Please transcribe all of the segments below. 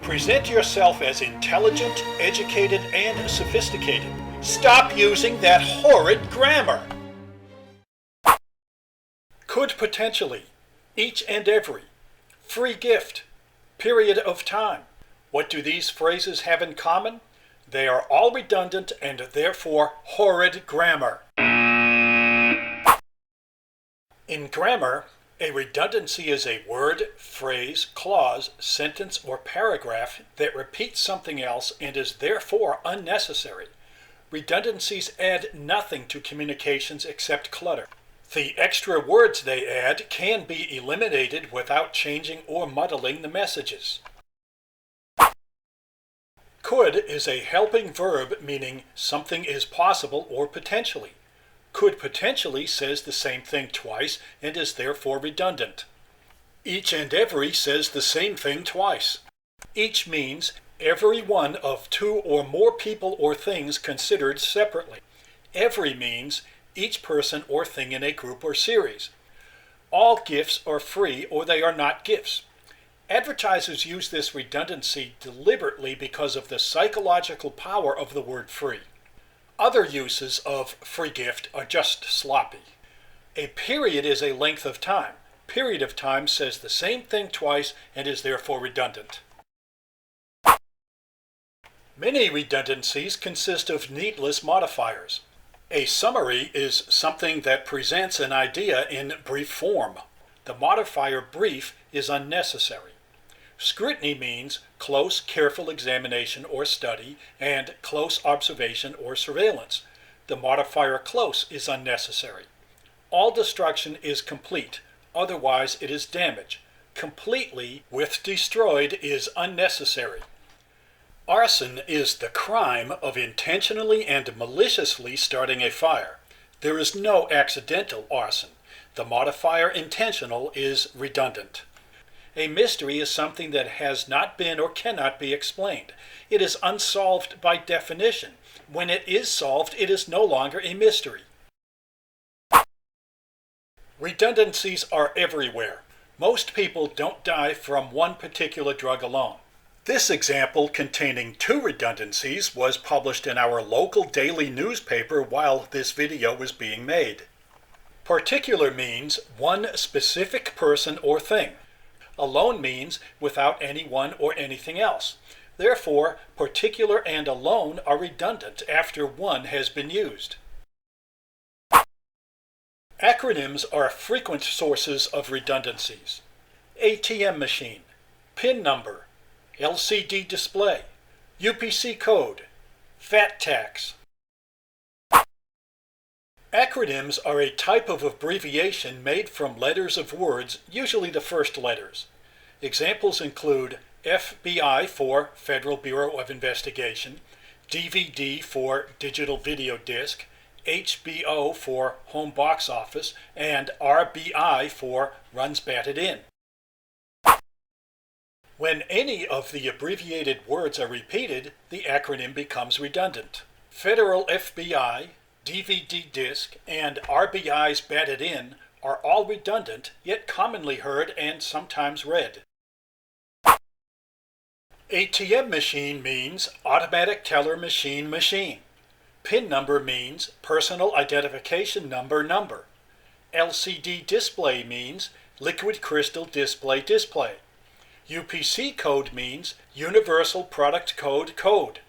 Present yourself as intelligent, educated, and sophisticated. Stop using that horrid grammar. Could potentially, each and every, free gift, period of time. What do these phrases have in common? They are all redundant and therefore horrid grammar. In grammar, a redundancy is a word, phrase, clause, sentence, or paragraph that repeats something else and is therefore unnecessary. Redundancies add nothing to communications except clutter. The extra words they add can be eliminated without changing or muddling the messages. Could is a helping verb meaning something is possible or potentially. Could potentially says the same thing twice and is therefore redundant. Each and every says the same thing twice. Each means every one of two or more people or things considered separately. Every means each person or thing in a group or series. All gifts are free or they are not gifts. Advertisers use this redundancy deliberately because of the psychological power of the word free. Other uses of free gift are just sloppy. A period is a length of time. Period of time says the same thing twice and is therefore redundant. Many redundancies consist of needless modifiers. A summary is something that presents an idea in brief form. The modifier brief is unnecessary. Scrutiny means close, careful examination or study, and close observation or surveillance. The modifier close is unnecessary. All destruction is complete, otherwise it is damage. Completely with destroyed is unnecessary. Arson is the crime of intentionally and maliciously starting a fire. There is no accidental arson. The modifier intentional is redundant. A mystery is something that has not been or cannot be explained. It is unsolved by definition. When it is solved, it is no longer a mystery. Redundancies are everywhere. Most people don't die from one particular drug alone. This example containing 2 redundancies was published in our local daily newspaper while this video was being made. Particular means one specific person or thing. Alone means without anyone or anything else. Therefore, particular and alone are redundant after one has been used. Acronyms are frequent sources of redundancies. ATM machine, PIN number, LCD display, UPC code, VAT tax. Acronyms are a type of abbreviation made from letters of words, usually the first letters. Examples include FBI for Federal Bureau of Investigation, DVD for Digital Video Disc, HBO for Home Box Office, and RBI for Runs Batted In. When any of the abbreviated words are repeated, the acronym becomes redundant. Federal FBI, DVD disc, and RBI's batted in are all redundant, yet commonly heard and sometimes read. ATM machine means automatic teller machine. PIN number means personal identification number. LCD display means liquid crystal display. UPC code means universal product code.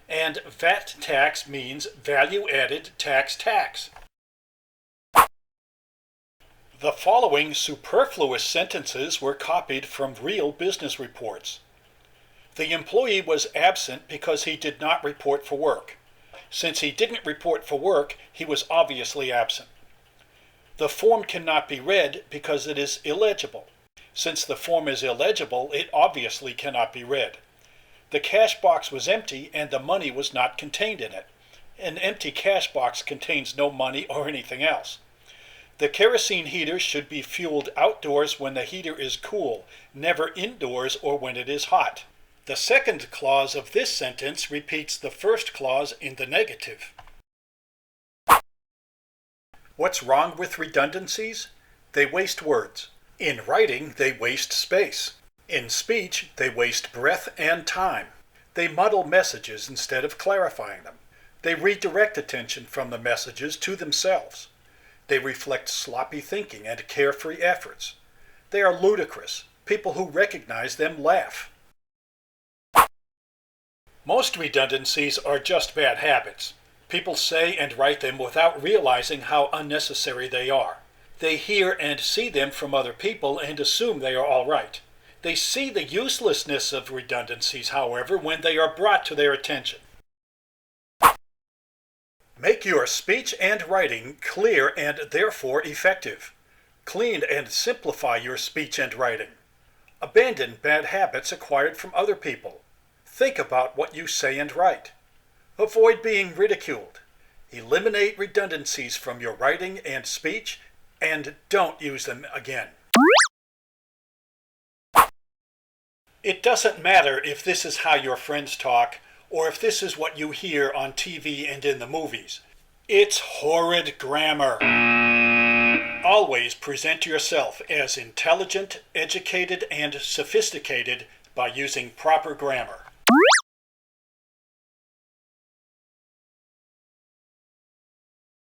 And VAT tax means value added tax. The following superfluous sentences were copied from real business reports. The employee was absent because he did not report for work. Since he didn't report for work, he was obviously absent. The form cannot be read because it is illegible. Since the form is illegible, it obviously cannot be read. The cash box was empty and the money was not contained in it. An empty cash box contains no money or anything else. The kerosene heater should be fueled outdoors when the heater is cool, never indoors or when it is hot. The second clause of this sentence repeats the first clause in the negative. What's wrong with redundancies? They waste words. In writing, they waste space. In speech, they waste breath and time. They muddle messages instead of clarifying them. They redirect attention from the messages to themselves. They reflect sloppy thinking and carefree efforts. They are ludicrous. People who recognize them laugh. Most redundancies are just bad habits. People say and write them without realizing how unnecessary they are. They hear and see them from other people and assume they are all right. They see the uselessness of redundancies, however, when they are brought to their attention. Make your speech and writing clear and therefore effective. Clean and simplify your speech and writing. Abandon bad habits acquired from other people. Think about what you say and write. Avoid being ridiculed. Eliminate redundancies from your writing and speech, and don't use them again. It doesn't matter if this is how your friends talk, or if this is what you hear on TV and in the movies. It's horrid grammar. Always present yourself as intelligent, educated, and sophisticated by using proper grammar.